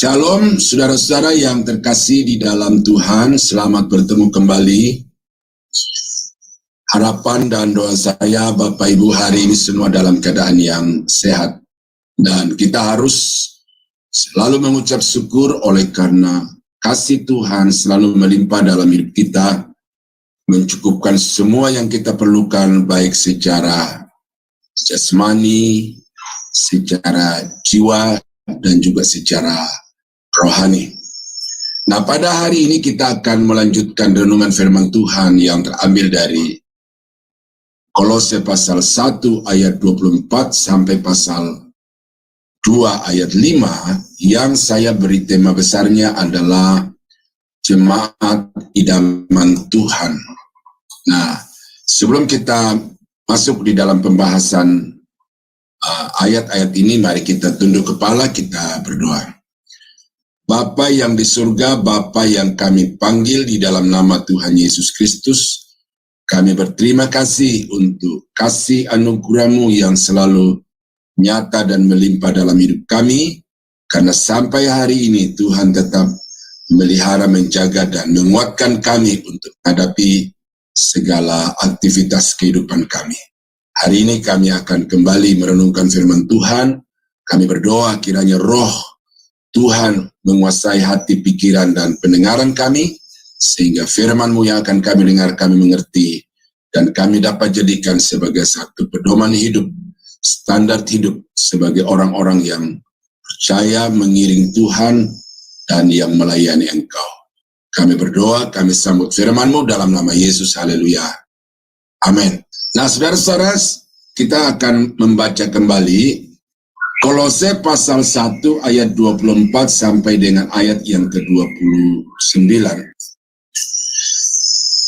Shalom saudara-saudara yang terkasih di dalam Tuhan, selamat bertemu kembali. Harapan dan doa saya Bapak Ibu hari ini semua dalam keadaan yang sehat. Dan kita harus selalu mengucap syukur oleh karena kasih Tuhan selalu melimpah dalam hidup kita, mencukupkan semua yang kita perlukan baik secara jasmani, secara jiwa, dan juga secara rohani. Nah, pada hari ini kita akan melanjutkan renungan firman Tuhan yang terambil dari Kolose pasal 1 ayat 24 sampai pasal 2 ayat 5 yang saya beri tema besarnya adalah Jemaat Idaman Tuhan. Nah, sebelum kita masuk di dalam pembahasan ayat-ayat ini, mari kita tunduk kepala, kita berdoa. Bapa yang di surga, Bapa yang kami panggil di dalam nama Tuhan Yesus Kristus, kami berterima kasih untuk kasih anugerah-Mu yang selalu nyata dan melimpah dalam hidup kami, karena sampai hari ini Tuhan tetap melihara, menjaga, dan menguatkan kami untuk menghadapi segala aktivitas kehidupan kami. Hari ini kami akan kembali merenungkan firman Tuhan. Kami berdoa kiranya Roh Tuhan menguasai hati, pikiran, dan pendengaran kami, sehingga firman-Mu yang akan kami dengar, kami mengerti, dan kami dapat jadikan sebagai satu pedoman hidup, standar hidup, sebagai orang-orang yang percaya mengiring Tuhan, dan yang melayani Engkau. Kami berdoa, kami sambut firman-Mu dalam nama Yesus, haleluya. Amin. Nah, saudara-saudara, kita akan membaca kembali Kolose pasal 1 ayat 24 sampai dengan ayat yang ke-29.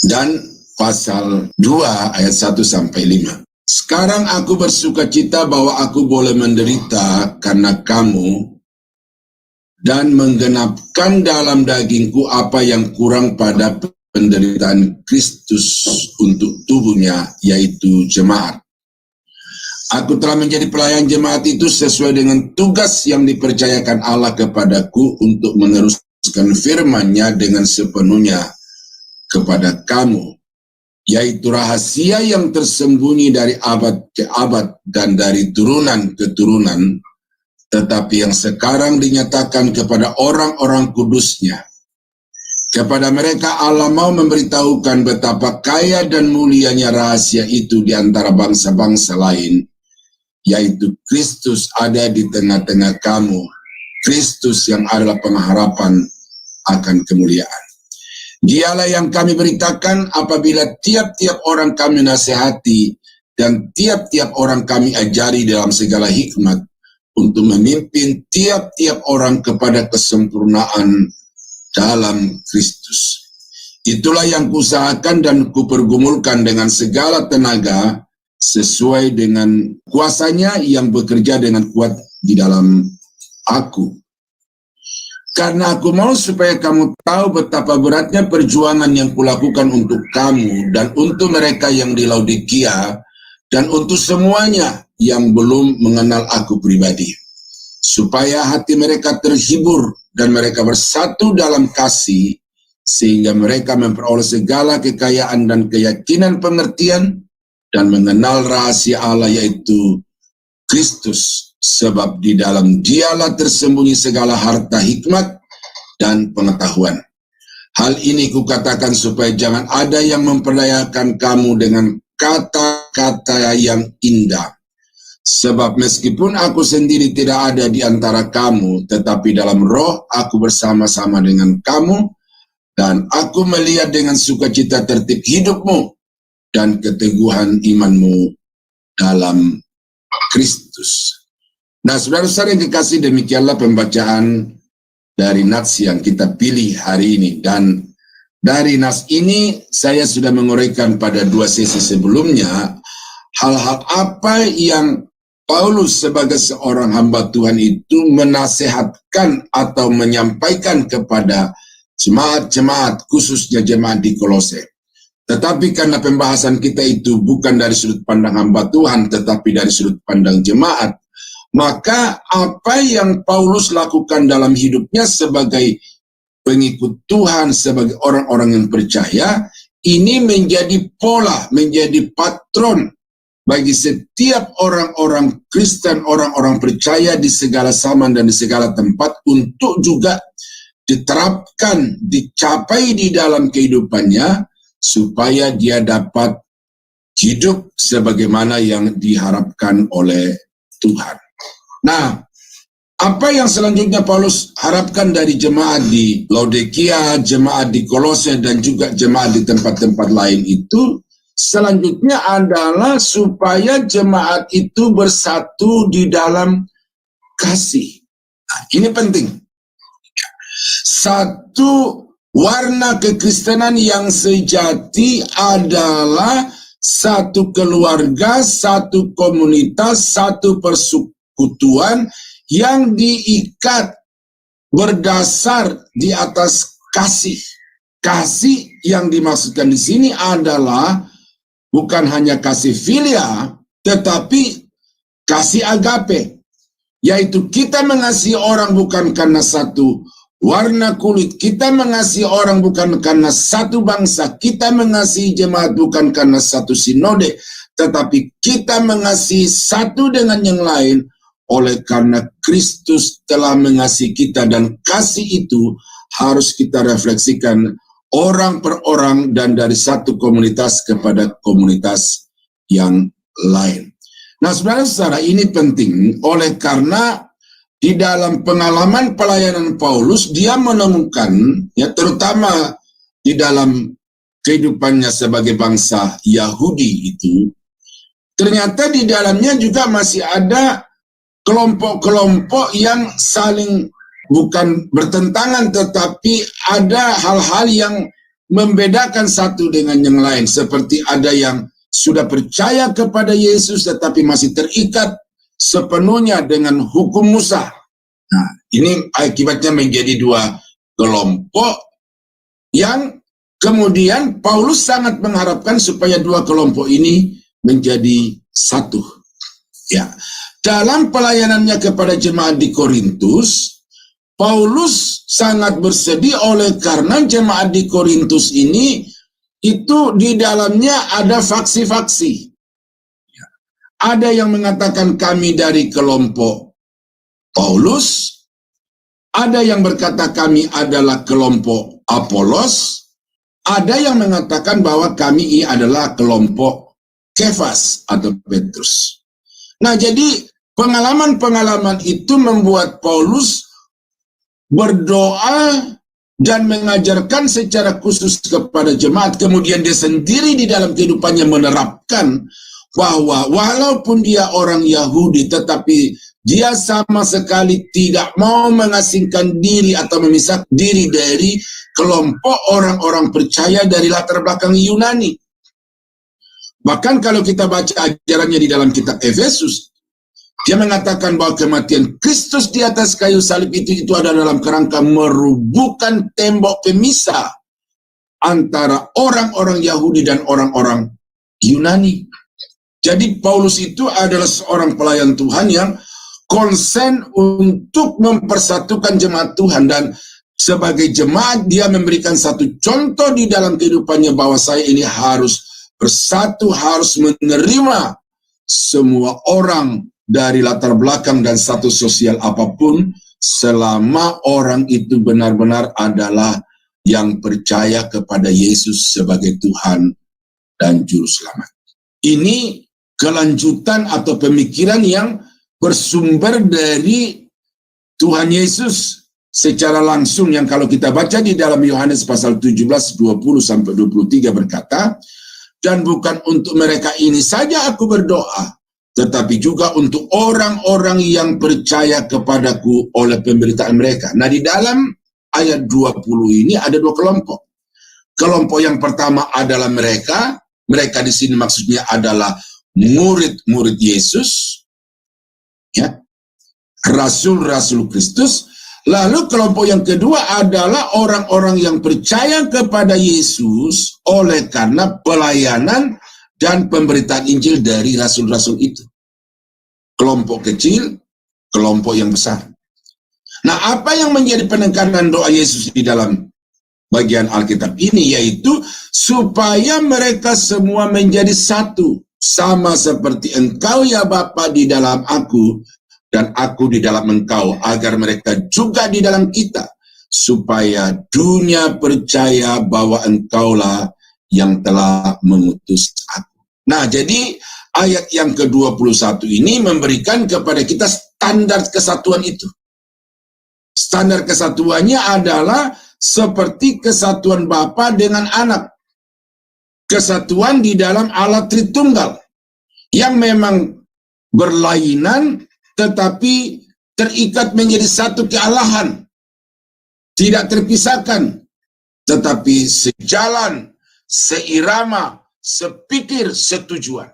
Dan pasal 2 ayat 1 sampai 5. Sekarang aku bersukacita bahwa aku boleh menderita karena kamu dan menggenapkan dalam dagingku apa yang kurang pada penderitaan Kristus untuk tubuhnya, yaitu jemaat. Aku telah menjadi pelayan jemaat itu sesuai dengan tugas yang dipercayakan Allah kepadaku untuk meneruskan firman-Nya dengan sepenuhnya kepada kamu, yaitu rahasia yang tersembunyi dari abad ke abad dan dari turunan ke turunan, tetapi yang sekarang dinyatakan kepada orang-orang kudus-Nya. Kepada mereka Allah mau memberitahukan betapa kaya dan mulianya rahasia itu di antara bangsa-bangsa lain, yaitu Kristus ada di tengah-tengah kamu, Kristus yang adalah pengharapan akan kemuliaan. Dialah yang kami beritakan apabila tiap-tiap orang kami nasihati dan tiap-tiap orang kami ajari dalam segala hikmat, untuk memimpin tiap-tiap orang kepada kesempurnaan dalam Kristus. Itulah yang kuusahakan dan kupergumulkan dengan segala tenaga, sesuai dengan kuasa-Nya yang bekerja dengan kuat di dalam aku. Karena aku mau supaya kamu tahu betapa beratnya perjuangan yang kulakukan untuk kamu dan untuk mereka yang di Laodikia dan untuk semuanya yang belum mengenal aku pribadi, supaya hati mereka terhibur dan mereka bersatu dalam kasih, sehingga mereka memperoleh segala kekayaan dan keyakinan pengertian dan mengenal rahasia Allah, yaitu Kristus, sebab di dalam Dialah tersembunyi segala harta hikmat dan pengetahuan. Hal ini kukatakan supaya jangan ada yang memperdayakan kamu dengan kata-kata yang indah. Sebab meskipun aku sendiri tidak ada di antara kamu, tetapi dalam roh aku bersama-sama dengan kamu, dan aku melihat dengan sukacita tertib hidupmu dan keteguhan imanmu dalam Kristus. Nah, saudara-saudara yang dikasih, demikianlah pembacaan dari nats yang kita pilih hari ini. Dan dari nats ini saya sudah menguraikan pada 2 sesi sebelumnya hal-hal apa yang Paulus sebagai seorang hamba Tuhan itu menasehatkan atau menyampaikan kepada jemaat-jemaat, khususnya jemaat di Kolose. Tetapi karena pembahasan kita itu bukan dari sudut pandang hamba Tuhan, tetapi dari sudut pandang jemaat, Maka apa yang Paulus lakukan dalam hidupnya sebagai pengikut Tuhan, sebagai orang-orang yang percaya, ini menjadi pola, menjadi patron bagi setiap orang-orang Kristen, orang-orang percaya di segala zaman dan di segala tempat untuk juga diterapkan, dicapai di dalam kehidupannya supaya dia dapat hidup sebagaimana yang diharapkan oleh Tuhan. Nah, apa yang selanjutnya Paulus harapkan dari jemaat di Laodikia, jemaat di Kolose, dan juga jemaat di tempat-tempat lain itu, selanjutnya adalah supaya jemaat itu bersatu di dalam kasih. Nah, ini penting. Satu warna kekristenan yang sejati adalah satu keluarga, satu komunitas, satu persekutuan yang diikat berdasar di atas kasih. Kasih yang dimaksudkan di sini adalah bukan hanya kasih filia, tetapi kasih agape, yaitu kita mengasihi orang bukan karena satu warna kulit, kita mengasihi orang bukan karena satu bangsa, kita mengasihi jemaat bukan karena satu sinode, tetapi kita mengasihi satu dengan yang lain oleh karena Kristus telah mengasihi kita, dan kasih itu harus kita refleksikan orang per orang dan dari satu komunitas kepada komunitas yang lain. Nah, saudara-saudara, ini penting oleh karena di dalam pengalaman pelayanan Paulus, dia menemukan, ya terutama di dalam kehidupannya sebagai bangsa Yahudi itu, ternyata di dalamnya juga masih ada kelompok-kelompok yang saling bukan bertentangan, tetapi ada hal-hal yang membedakan satu dengan yang lain. Seperti ada yang sudah percaya kepada Yesus tetapi masih terikat sepenuhnya dengan hukum Musa. Nah, ini akibatnya menjadi dua kelompok yang kemudian Paulus sangat mengharapkan supaya dua kelompok ini menjadi satu. Ya, dalam pelayanannya kepada jemaat di Korintus, Paulus sangat bersedih oleh karena jemaat di Korintus ini itu di dalamnya ada faksi-faksi. Ada yang mengatakan kami dari kelompok Paulus, ada yang berkata kami adalah kelompok Apolos, ada yang mengatakan bahwa kami adalah kelompok Kefas atau Petrus. Nah, jadi pengalaman-pengalaman itu membuat Paulus berdoa dan mengajarkan secara khusus kepada jemaat. Kemudian dia sendiri di dalam kehidupannya menerapkan bahwa walaupun dia orang Yahudi, tetapi dia sama sekali tidak mau mengasingkan diri atau memisahkan diri dari kelompok orang-orang percaya dari latar belakang Yunani. Bahkan kalau kita baca ajarannya di dalam kitab Efesus, dia mengatakan bahwa kematian Kristus di atas kayu salib itu adalah dalam kerangka merubuhkan tembok pemisah antara orang-orang Yahudi dan orang-orang Yunani. Jadi Paulus itu adalah seorang pelayan Tuhan yang konsen untuk mempersatukan jemaat Tuhan, dan sebagai jemaat dia memberikan satu contoh di dalam kehidupannya bahwa saya ini harus bersatu, harus menerima semua orang dari latar belakang dan status sosial apapun, selama orang itu benar-benar adalah yang percaya kepada Yesus sebagai Tuhan dan Juru Selamat. Ini kelanjutan atau pemikiran yang bersumber dari Tuhan Yesus secara langsung, yang kalau kita baca di dalam Yohanes pasal 17, 20-23 berkata, dan bukan untuk mereka ini saja aku berdoa, tetapi juga untuk orang-orang yang percaya kepadaku oleh pemberitaan mereka. Nah, di dalam ayat 20 ini ada dua kelompok. Kelompok yang pertama adalah mereka di sini maksudnya adalah murid-murid Yesus, ya, rasul-rasul Kristus. Lalu kelompok yang kedua adalah orang-orang yang percaya kepada Yesus oleh karena pelayanan dan pemberitaan Injil dari rasul-rasul itu. Kelompok kecil kelompok yang besar. Nah, apa yang menjadi penekanan doa Yesus di dalam bagian Alkitab ini, yaitu supaya mereka semua menjadi satu, sama seperti Engkau ya Bapa di dalam aku, dan aku di dalam Engkau, agar mereka juga di dalam kita, supaya dunia percaya bahwa Engkaulah yang telah mengutus aku. Nah, jadi ayat yang ke-21 ini memberikan kepada kita standar kesatuan itu. Standar kesatuannya adalah seperti kesatuan Bapa dengan anak. Kesatuan di dalam Allah Tritunggal, yang memang berlainan tetapi terikat menjadi satu kealahan. Tidak terpisahkan, tetapi sejalan, seirama, sepikir, setujuan.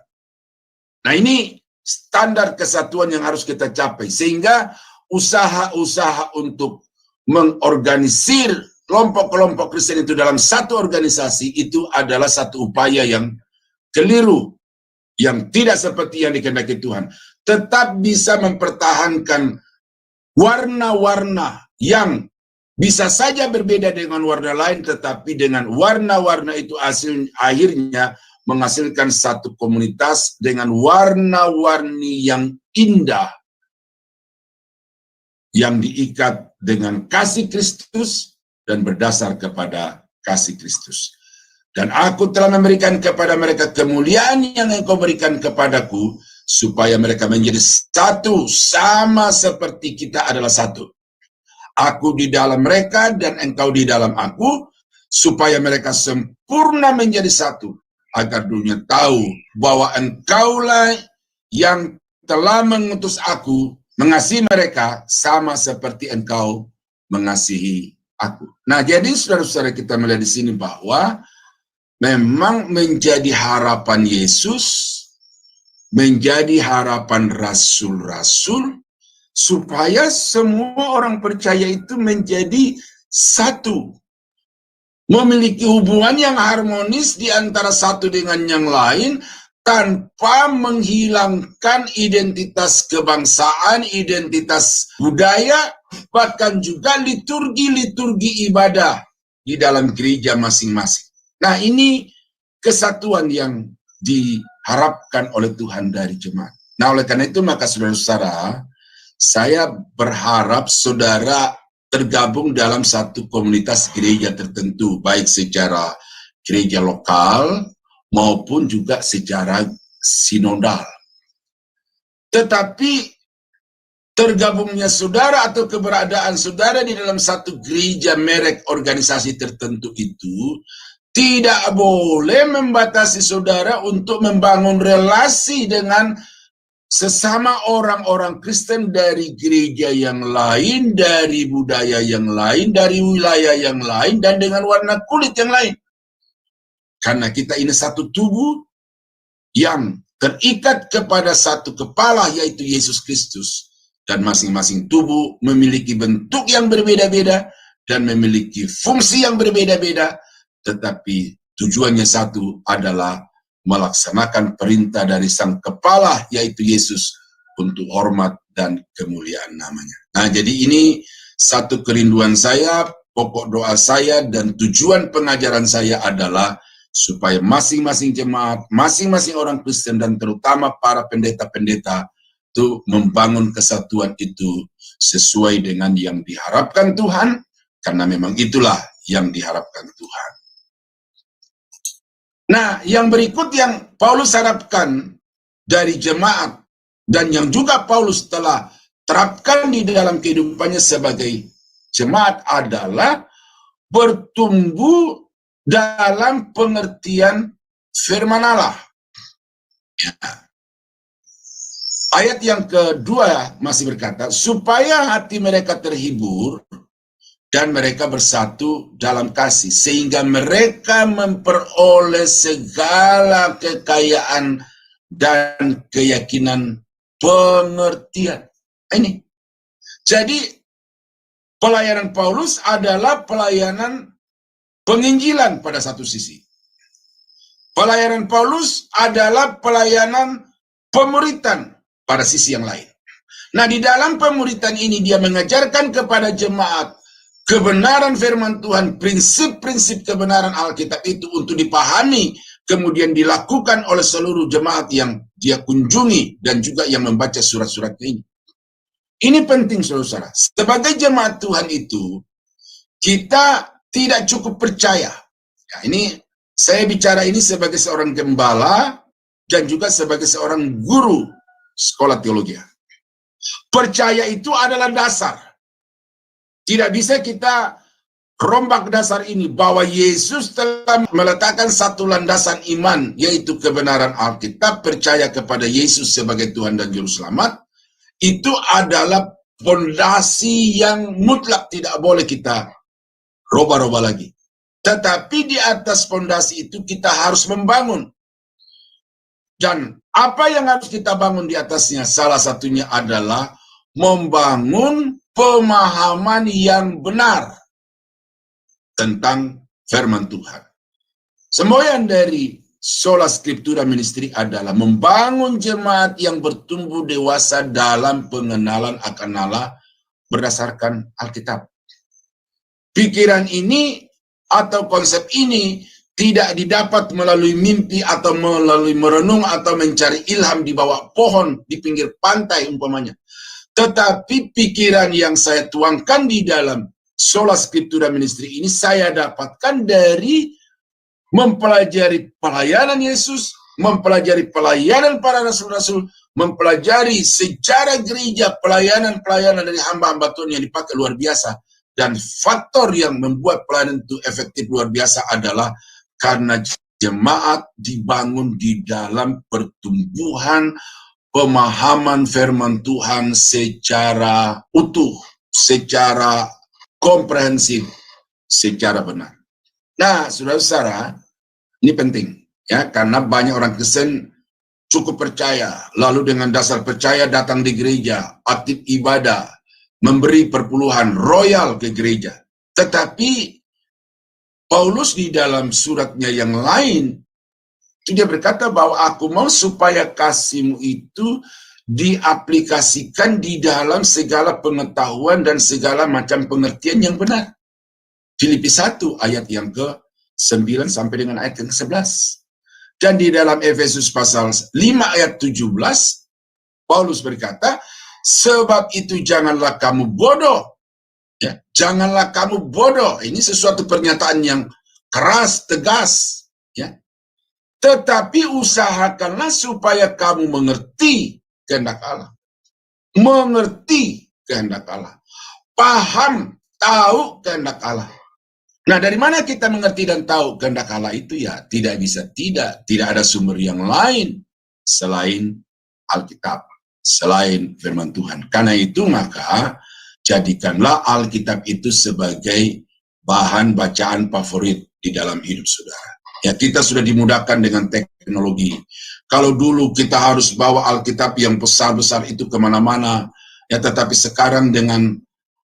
Nah, ini standar kesatuan yang harus kita capai, sehingga usaha-usaha untuk mengorganisir kelompok-kelompok Kristen itu dalam satu organisasi itu adalah satu upaya yang keliru, yang tidak seperti yang dikehendaki Tuhan. Tetap bisa mempertahankan warna-warna yang bisa saja berbeda dengan warna lain, tetapi dengan warna-warna itu akhirnya menghasilkan satu komunitas dengan warna-warni yang indah, yang diikat dengan kasih Kristus dan berdasar kepada kasih Kristus. Dan aku telah memberikan kepada mereka kemuliaan yang Engkau berikan kepadaku, supaya mereka menjadi satu, sama seperti kita adalah satu. Aku di dalam mereka dan Engkau di dalam aku, supaya mereka sempurna menjadi satu, agar dunia tahu bahwa Engkaulah yang telah mengutus aku, mengasihi mereka sama seperti Engkau mengasihi aku. Nah, jadi saudara-saudara, kita melihat di sini bahwa memang menjadi harapan Yesus, menjadi harapan rasul-rasul, supaya semua orang percaya itu menjadi satu, memiliki hubungan yang harmonis di antara satu dengan yang lain, tanpa menghilangkan identitas kebangsaan, identitas budaya, bahkan juga liturgi-liturgi ibadah di dalam gereja masing-masing. Nah, ini kesatuan yang diharapkan oleh Tuhan dari jemaat. Nah, oleh karena itu, maka saudara-saudara, saya berharap saudara tergabung dalam satu komunitas gereja tertentu, baik secara gereja lokal maupun juga secara sinodal. Tetapi tergabungnya saudara atau keberadaan saudara di dalam satu gereja merek organisasi tertentu itu tidak boleh membatasi saudara untuk membangun relasi dengan sesama orang-orang Kristen dari gereja yang lain, dari budaya yang lain, dari wilayah yang lain, dan dengan warna kulit yang lain. Karena kita ini satu tubuh yang terikat kepada satu kepala, yaitu Yesus Kristus. Dan masing-masing tubuh memiliki bentuk yang berbeda-beda dan memiliki fungsi yang berbeda-beda, tetapi tujuannya satu, adalah melaksanakan perintah dari sang kepala, yaitu Yesus, untuk hormat dan kemuliaan namanya. Nah, jadi ini satu kerinduan saya, pokok doa saya, dan tujuan pengajaran saya adalah supaya masing-masing jemaat, masing-masing orang Kristen, dan terutama para pendeta-pendeta itu membangun kesatuan itu sesuai dengan yang diharapkan Tuhan, karena memang itulah yang diharapkan Tuhan. Nah, yang berikut yang Paulus harapkan dari jemaat, dan yang juga Paulus telah terapkan di dalam kehidupannya sebagai jemaat, adalah bertumbuh dalam pengertian firman Allah. Ya. Ayat yang kedua masih berkata, supaya hati mereka terhibur dan mereka bersatu dalam kasih, sehingga mereka memperoleh segala kekayaan dan keyakinan pengertian. Ini. Jadi pelayanan Paulus adalah pelayanan penginjilan pada satu sisi. Pelayanan Paulus adalah pelayanan pemuritan pada sisi yang lain. Nah, di dalam pemuritan ini dia mengajarkan kepada jemaat kebenaran firman Tuhan, prinsip-prinsip kebenaran Alkitab itu untuk dipahami, kemudian dilakukan oleh seluruh jemaat yang dia kunjungi dan juga yang membaca surat-suratnya ini. Ini penting, saudara. Sebagai jemaat Tuhan itu, kita tidak cukup percaya. Ya, ini saya bicara ini sebagai seorang gembala dan juga sebagai seorang guru sekolah teologi. Percaya itu adalah dasar. Tidak bisa kita rombak dasar ini, bahwa Yesus telah meletakkan satu landasan iman, yaitu kebenaran Alkitab, percaya kepada Yesus sebagai Tuhan dan Juru Selamat. Itu adalah fondasi yang mutlak, tidak boleh kita roba-roba lagi. Tetapi di atas fondasi itu kita harus membangun. Dan apa yang harus kita bangun di atasnya? Salah satunya adalah membangun pemahaman yang benar tentang firman Tuhan. Semboyan dari Sola Scriptura Ministry adalah membangun jemaat yang bertumbuh dewasa dalam pengenalan akan Allah berdasarkan Alkitab. Pikiran ini atau konsep ini tidak didapat melalui mimpi atau melalui merenung atau mencari ilham di bawah pohon di pinggir pantai umpamanya. Tetapi pikiran yang saya tuangkan di dalam Sola Scriptura Ministry ini saya dapatkan dari mempelajari pelayanan Yesus, mempelajari pelayanan para rasul-rasul, mempelajari sejarah gereja, pelayanan-pelayanan dari hamba-hamba Tuhan yang dipakai luar biasa. Dan faktor yang membuat pelayanan itu efektif luar biasa adalah karena jemaat dibangun di dalam pertumbuhan pemahaman firman Tuhan secara utuh, secara komprehensif, secara benar. Nah, saudara-saudara, ini penting ya, karena banyak orang Kristen cukup percaya, lalu dengan dasar percaya datang di gereja, aktif ibadah, memberi perpuluhan royal ke gereja. Tetapi Paulus di dalam suratnya yang lain, itu dia berkata bahwa aku mau supaya kasihmu itu diaplikasikan di dalam segala pengetahuan dan segala macam pengertian yang benar. Filipi 1 ayat yang ke-9 sampai dengan ayat yang ke-11. Dan di dalam Efesus pasal 5 ayat 17, Paulus berkata, sebab itu janganlah kamu bodoh. Ya, janganlah kamu bodoh. Ini sesuatu pernyataan yang keras, tegas. Ya. Tetapi usahakanlah supaya kamu mengerti kehendak Allah. Mengerti kehendak Allah. Paham, tahu kehendak Allah. Nah, dari mana kita mengerti dan tahu kehendak Allah itu? Ya, tidak bisa tidak ada sumber yang lain selain Alkitab, selain firman Tuhan. Karena itu maka jadikanlah Alkitab itu sebagai bahan bacaan favorit di dalam hidup saudara. Ya, kita sudah dimudahkan dengan teknologi. Kalau dulu kita harus bawa Alkitab yang besar-besar itu kemana-mana, ya, tetapi sekarang dengan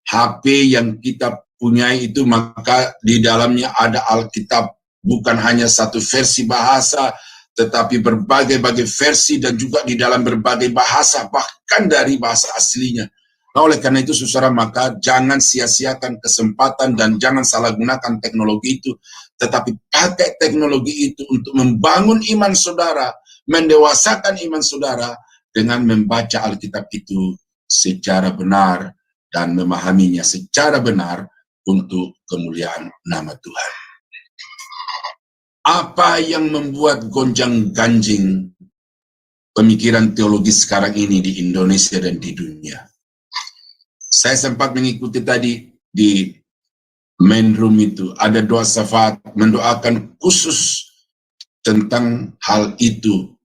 HP yang kita punya itu, maka di dalamnya ada Alkitab, bukan hanya satu versi bahasa, tetapi berbagai-bagai versi dan juga di dalam berbagai bahasa, bahkan dari bahasa aslinya. Nah, oleh karena itu, saudara, maka jangan sia-siakan kesempatan dan jangan salah gunakan teknologi itu, tetapi pakai teknologi itu untuk membangun iman saudara, mendewasakan iman saudara dengan membaca Alkitab itu secara benar dan memahaminya secara benar untuk kemuliaan nama Tuhan. Apa yang membuat gonjang-ganjing pemikiran teologi sekarang ini di Indonesia dan di dunia? Saya sempat mengikuti tadi di main room itu, ada doa syafaat mendoakan khusus tentang hal itu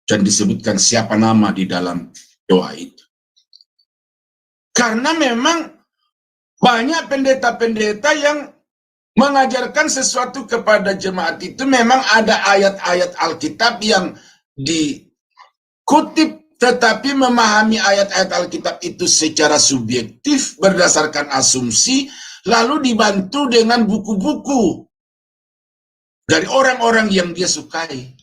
dan disebutkan siapa nama di dalam doa itu. Karena memang banyak pendeta-pendeta yang mengajarkan sesuatu kepada jemaat itu, memang ada ayat-ayat Alkitab yang dikutip, tetapi memahami ayat-ayat Alkitab itu secara subjektif berdasarkan asumsi, lalu dibantu dengan buku-buku dari orang-orang yang dia sukai.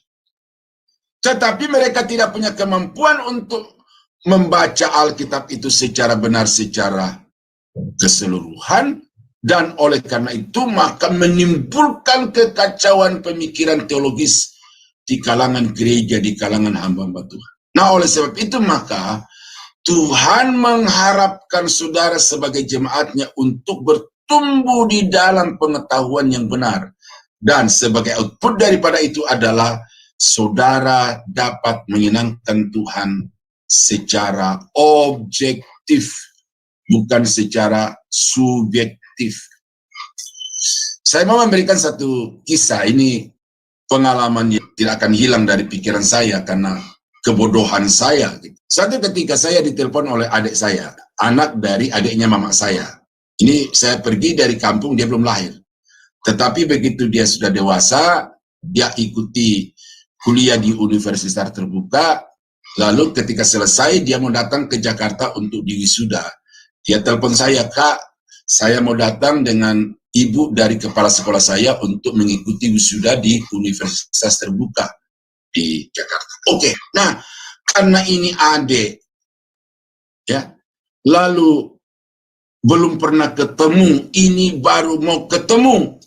Tetapi mereka tidak punya kemampuan untuk membaca Alkitab itu secara benar, secara keseluruhan, dan oleh karena itu maka menimbulkan kekacauan pemikiran teologis di kalangan gereja, di kalangan hamba-hamba Tuhan. Nah, oleh sebab itu maka Tuhan mengharapkan saudara sebagai jemaatnya untuk bertumbuh di dalam pengetahuan yang benar. Dan sebagai output daripada itu adalah saudara dapat menyenangkan Tuhan secara objektif, bukan secara subjektif. Saya mau memberikan satu kisah, ini pengalaman yang tidak akan hilang dari pikiran saya karena kebodohan saya. Satu ketika saya ditelepon oleh adik saya, anak dari adiknya mama saya. Ini saya pergi dari kampung, dia belum lahir. Tetapi begitu dia sudah dewasa, dia ikuti kuliah di universitas terbuka, lalu ketika selesai dia mau datang ke Jakarta untuk diwisuda. Dia telepon saya, "Kak, saya mau datang dengan ibu dari kepala sekolah saya untuk mengikuti wisuda di universitas terbuka di Jakarta." Oke, nah karena ini adik, ya, lalu belum pernah ketemu, ini baru mau ketemu,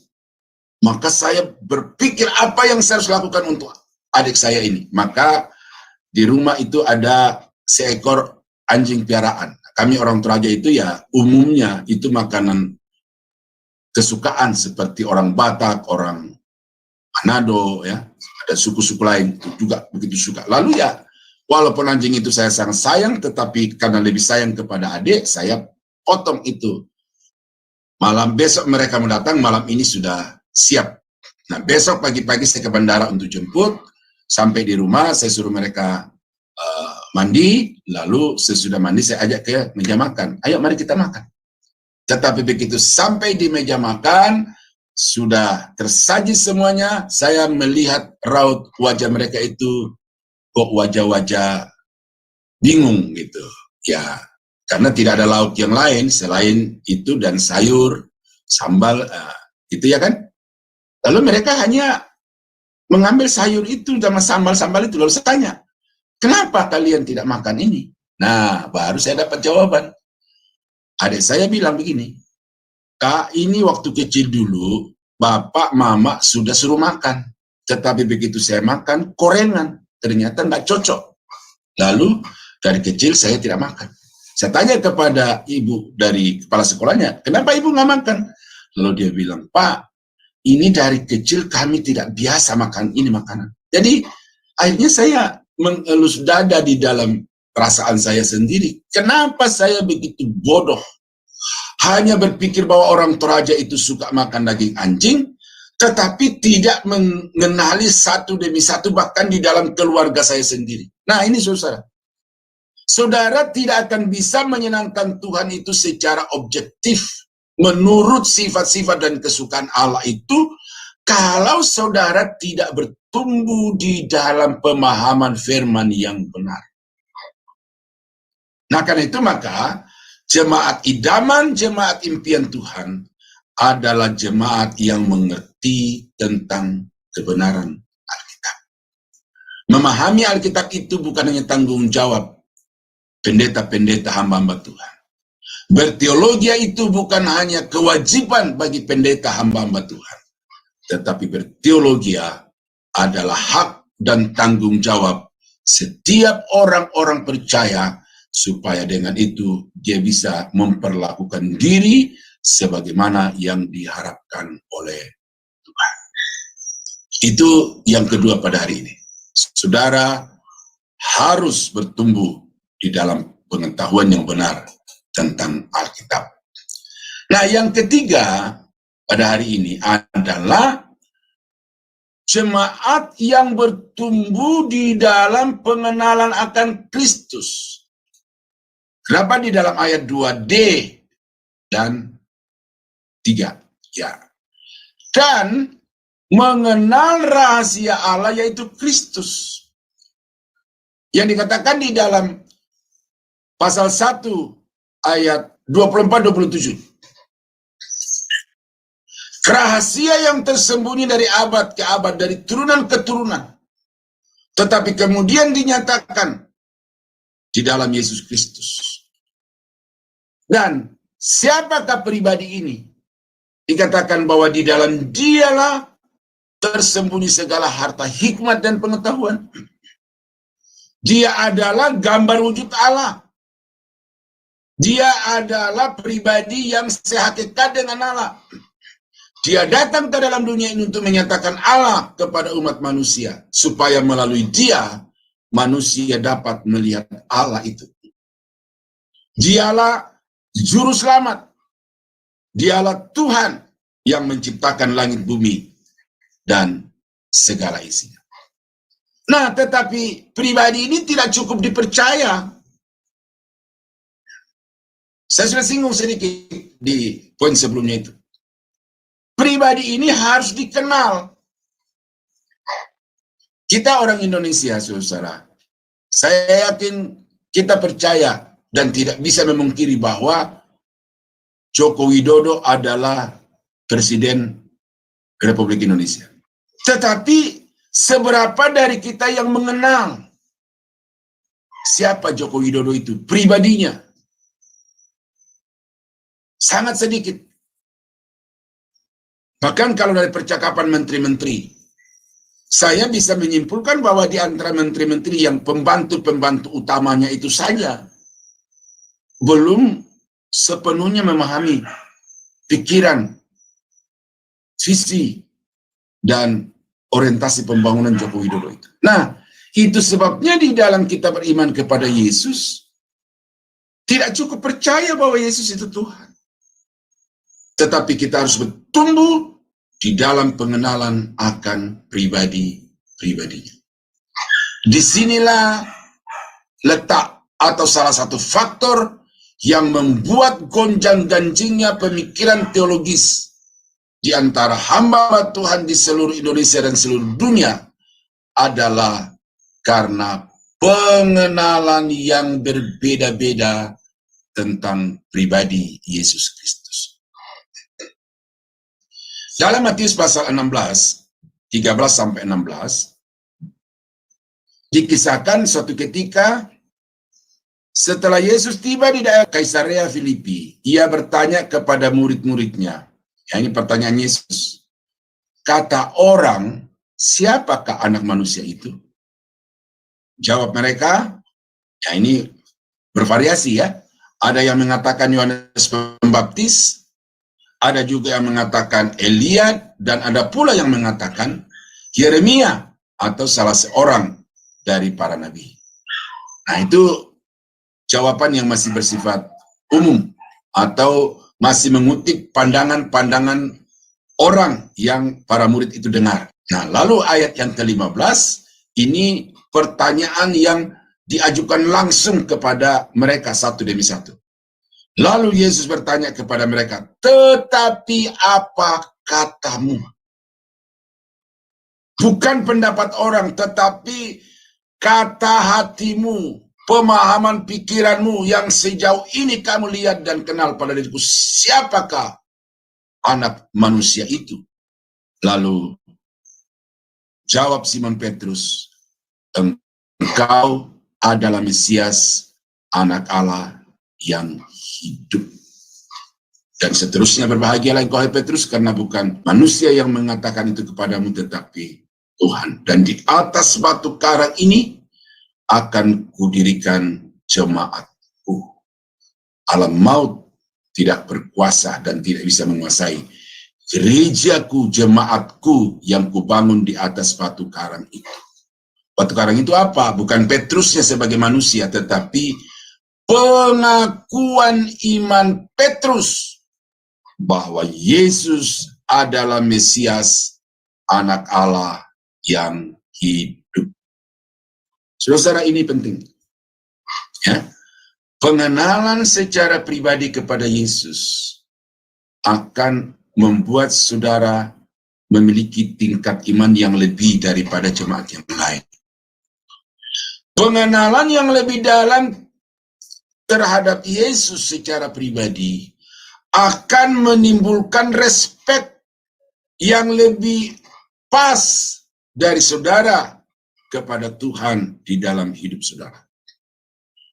maka saya berpikir apa yang saya harus lakukan untuk adik saya ini. Maka di rumah itu ada seekor anjing piaraan. Kami orang Toraja itu ya umumnya itu makanan kesukaan seperti orang Batak, orang Manado, ya, ada suku-suku lain itu juga begitu suka. Lalu ya, walaupun anjing itu saya sangat sayang, tetapi karena lebih sayang kepada adik, saya potong itu. Malam besok mereka mendatang, malam ini sudah siap. Nah, besok pagi-pagi saya ke bandara untuk jemput. Sampai di rumah, saya suruh mereka mandi, lalu sesudah mandi saya ajak ke meja makan. Ayo mari kita makan. Tetapi begitu sampai di meja makan, sudah tersaji semuanya, saya melihat raut wajah mereka itu kok wajah-wajah bingung gitu. Ya, karena tidak ada lauk yang lain selain itu dan sayur, sambal, gitu ya kan. Lalu mereka hanya mengambil sayur itu sama sambal-sambal itu. Lalu saya tanya, "Kenapa kalian tidak makan ini?" Nah, baru saya dapat jawaban. Adik saya bilang begini, "Kak, ini waktu kecil dulu, bapak, mama sudah suruh makan. Tetapi begitu saya makan, korengan. Ternyata nggak cocok. Lalu dari kecil saya tidak makan." Saya tanya kepada ibu dari kepala sekolahnya, "Kenapa ibu nggak makan?" Lalu dia bilang, "Pak, ini dari kecil kami tidak biasa makan ini makanan." Jadi akhirnya saya mengelus dada di dalam perasaan saya sendiri. Kenapa saya begitu bodoh? Hanya berpikir bahwa orang Toraja itu suka makan daging anjing, tetapi tidak mengenali satu demi satu bahkan di dalam keluarga saya sendiri. Nah ini saudara. Saudara tidak akan bisa menyenangkan Tuhan itu secara objektif menurut sifat-sifat dan kesukaan Allah itu kalau saudara tidak bertumbuh di dalam pemahaman firman yang benar. Nah, karena itu maka jemaat idaman, jemaat impian Tuhan adalah jemaat yang mengerti tentang kebenaran Alkitab. Memahami Alkitab itu bukan hanya tanggung jawab pendeta-pendeta hamba-hamba Tuhan. Berteologia itu bukan hanya kewajiban bagi pendeta hamba-hamba Tuhan. Tetapi berteologia adalah hak dan tanggung jawab setiap orang-orang percaya supaya dengan itu dia bisa memperlakukan diri sebagaimana yang diharapkan oleh Tuhan. Itu yang kedua pada hari ini. Saudara harus bertumbuh di dalam pengetahuan yang benar tentang Alkitab. Nah, yang ketiga pada hari ini adalah jemaat yang bertumbuh di dalam pengenalan akan Kristus. Kenapa di dalam ayat 2D dan 3? Ya. Dan mengenal rahasia Allah yaitu Kristus. Yang dikatakan di dalam pasal 1 ayat 24-27. Rahasia yang tersembunyi dari abad ke abad, dari turunan ke turunan. Tetapi kemudian dinyatakan di dalam Yesus Kristus. Dan siapakah pribadi ini? Dikatakan bahwa di dalam dialah tersembunyi segala harta hikmat dan pengetahuan. Dia adalah gambar wujud Allah. Dia adalah pribadi yang sehakikat dengan Allah. Dia datang ke dalam dunia ini untuk menyatakan Allah kepada umat manusia, supaya melalui dia, manusia dapat melihat Allah itu. Dialah juru selamat. Dialah Tuhan yang menciptakan langit bumi dan segala isinya. Nah, tetapi pribadi ini tidak cukup dipercaya. Saya sudah singgung sedikit di poin sebelumnya itu. Pribadi ini harus dikenal. Kita orang Indonesia, saudara. Saya yakin kita percaya dan tidak bisa memungkiri bahwa Joko Widodo adalah Presiden Republik Indonesia. Tetapi seberapa dari kita yang mengenal siapa Joko Widodo itu, pribadinya? Sangat sedikit. Bahkan kalau dari percakapan menteri-menteri, saya bisa menyimpulkan bahwa di antara menteri-menteri yang pembantu-pembantu utamanya itu saja belum sepenuhnya memahami pikiran, visi, dan orientasi pembangunan Joko Widodo itu. Nah, itu sebabnya di dalam kita beriman kepada Yesus, tidak cukup percaya bahwa Yesus itu Tuhan. Tetapi kita harus bertumbuh di dalam pengenalan akan pribadinya. Disinilah letak atau salah satu faktor yang membuat gonjang-ganjingnya pemikiran teologis di antara hamba Tuhan di seluruh Indonesia dan seluruh dunia adalah karena pengenalan yang berbeda-beda tentang pribadi Yesus Kristus. Dalam Matius pasal 16, 13-16, dikisahkan suatu ketika setelah Yesus tiba di daerah Kaisarea Filipi, ia bertanya kepada murid-muridnya. Ya, ini pertanyaan Yesus. Kata orang, siapakah anak manusia itu? Jawab mereka, ya ini bervariasi ya. Ada yang mengatakan Yohanes Pembaptis, ada juga yang mengatakan Elia, dan ada pula yang mengatakan Yeremia atau salah seorang dari para nabi. Nah, itu jawaban yang masih bersifat umum atau masih mengutip pandangan-pandangan orang yang para murid itu dengar. Nah, lalu ayat yang ke-15 ini pertanyaan yang diajukan langsung kepada mereka satu demi satu. Lalu Yesus bertanya kepada mereka, tetapi apa katamu? Bukan pendapat orang, tetapi kata hatimu, pemahaman pikiranmu yang sejauh ini kamu lihat dan kenal pada diriku. Siapakah anak manusia itu? Lalu jawab Simon Petrus, engkau adalah Mesias, anak Allah yang hidup. Dan seterusnya, berbahagialah engkau hai Petrus, karena bukan manusia yang mengatakan itu kepadamu, tetapi Tuhan. Dan di atas batu karang ini akan kudirikan jemaatku. Alam maut tidak berkuasa dan tidak bisa menguasai gerejaku, jemaatku yang kubangun di atas batu karang itu. Batu karang itu apa? Bukan Petrusnya sebagai manusia, tetapi pengakuan iman Petrus bahwa Yesus adalah Mesias, anak Allah yang hidup. Saudara, ini penting. Ya. Pengenalan secara pribadi kepada Yesus akan membuat saudara memiliki tingkat iman yang lebih daripada jemaat yang lain. Pengenalan yang lebih dalam terhadap Yesus secara pribadi akan menimbulkan respek yang lebih pas dari saudara kepada Tuhan di dalam hidup saudara.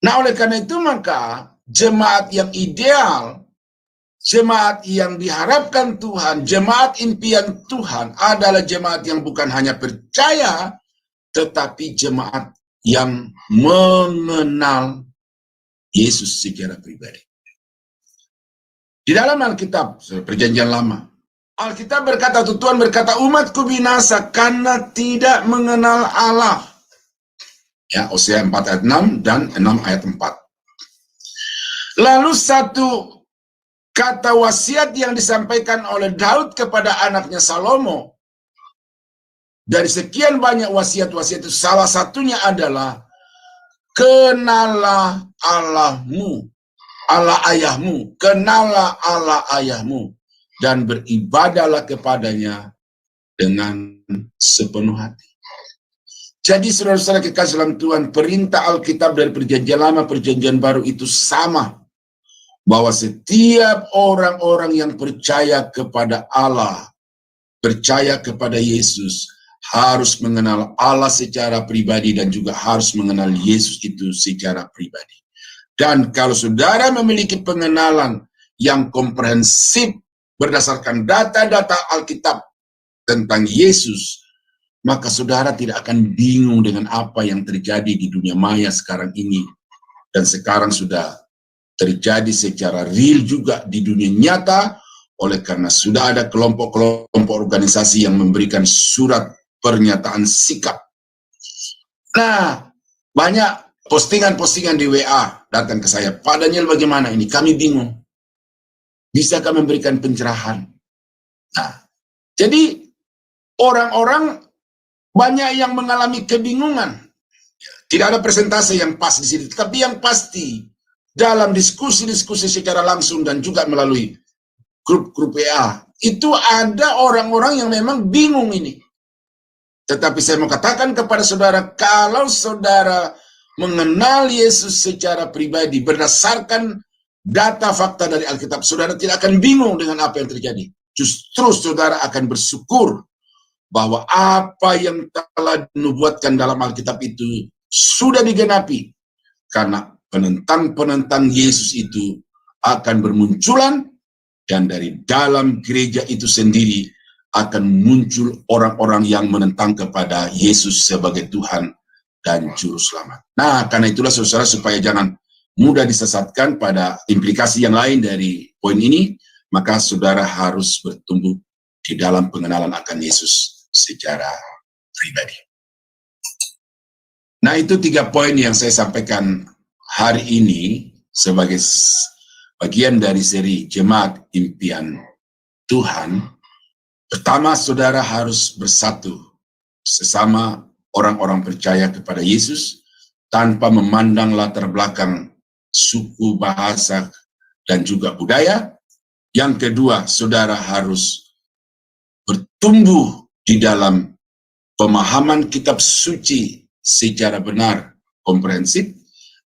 Nah, oleh karena itu maka jemaat yang ideal, jemaat yang diharapkan Tuhan, jemaat impian Tuhan adalah jemaat yang bukan hanya percaya, tetapi jemaat yang mengenal Yesus secara pribadi. Di dalam Alkitab, Perjanjian Lama, Alkitab berkata, Tuhan berkata, umatku binasa karena tidak mengenal Allah. Ya, Hosea 4 ayat 6 dan 6 ayat 4. Lalu satu kata wasiat yang disampaikan oleh Daud kepada anaknya Salomo. Dari sekian banyak wasiat-wasiat itu, salah satunya adalah kenalah Allahmu, Allah ayahmu, kenalah Allah ayahmu, dan beribadahlah kepadanya dengan sepenuh hati. Jadi saudara-saudara kekasih dalam Tuhan, perintah Alkitab dari Perjanjian Lama, Perjanjian Baru itu sama. Bahwa setiap orang-orang yang percaya kepada Allah, percaya kepada Yesus, harus mengenal Allah secara pribadi dan juga harus mengenal Yesus itu secara pribadi. Dan kalau saudara memiliki pengenalan yang komprehensif berdasarkan data-data Alkitab tentang Yesus, maka saudara tidak akan bingung dengan apa yang terjadi di dunia maya sekarang ini. Dan sekarang sudah terjadi secara real juga di dunia nyata, oleh karena sudah ada kelompok-kelompok organisasi yang memberikan surat pernyataan sikap. Nah, banyak postingan-postingan di WA datang ke saya, Pak Daniel bagaimana ini? Kami bingung. Bisakah memberikan pencerahan? Nah, jadi orang-orang banyak yang mengalami kebingungan. Tidak ada presentase yang pas di sini, tapi yang pasti dalam diskusi-diskusi secara langsung dan juga melalui grup-grup WA, itu ada orang-orang yang memang bingung ini. Tetapi saya mau katakan kepada saudara, kalau saudara mengenal Yesus secara pribadi berdasarkan data fakta dari Alkitab, saudara tidak akan bingung dengan apa yang terjadi. Justru saudara akan bersyukur bahwa apa yang telah dinubuatkan dalam Alkitab itu sudah digenapi. Karena penentang-penentang Yesus itu akan bermunculan, dan dari dalam gereja itu sendiri akan muncul orang-orang yang menentang kepada Yesus sebagai Tuhan dan Juru Selamat. Nah, karena itulah saudara, supaya jangan mudah disesatkan pada implikasi yang lain dari poin ini, maka saudara harus bertumbuh di dalam pengenalan akan Yesus secara pribadi. Nah, itu 3 poin yang saya sampaikan hari ini sebagai bagian dari seri Jemaat Impian Tuhan. Pertama, saudara harus bersatu sesama orang-orang percaya kepada Yesus tanpa memandang latar belakang suku, bahasa, dan juga budaya. Yang kedua, saudara harus bertumbuh di dalam pemahaman kitab suci secara benar, komprehensif.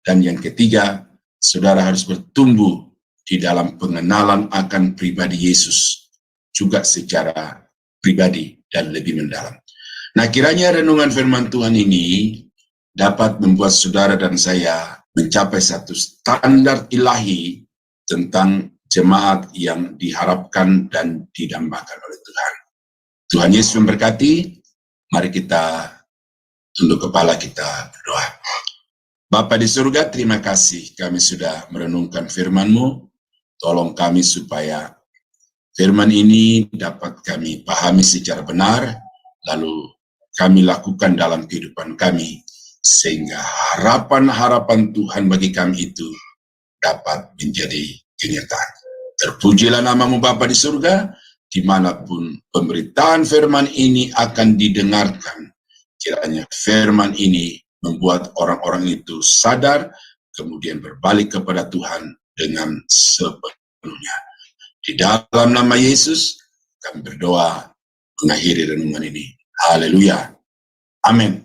Dan yang ketiga, saudara harus bertumbuh di dalam pengenalan akan pribadi Yesus, juga secara pribadi dan lebih mendalam. Nah, kiranya renungan firman Tuhan ini dapat membuat saudara dan saya mencapai satu standar ilahi tentang jemaat yang diharapkan dan didambakan oleh Tuhan. Tuhan Yesus memberkati. Mari kita tunduk kepala, kita berdoa. Bapa di surga, terima kasih kami sudah merenungkan firman-Mu. Tolong kami supaya firman ini dapat kami pahami secara benar, lalu kami lakukan dalam kehidupan kami, sehingga harapan-harapan Tuhan bagi kami itu dapat menjadi kenyataan. Terpujilah nama-Mu Bapa di surga, dimanapun pemberitaan firman ini akan didengarkan. Kiranya firman ini membuat orang-orang itu sadar, kemudian berbalik kepada Tuhan dengan sepenuhnya. Di dalam nama Yesus, kami berdoa mengakhiri renungan ini. Haleluya. Amin.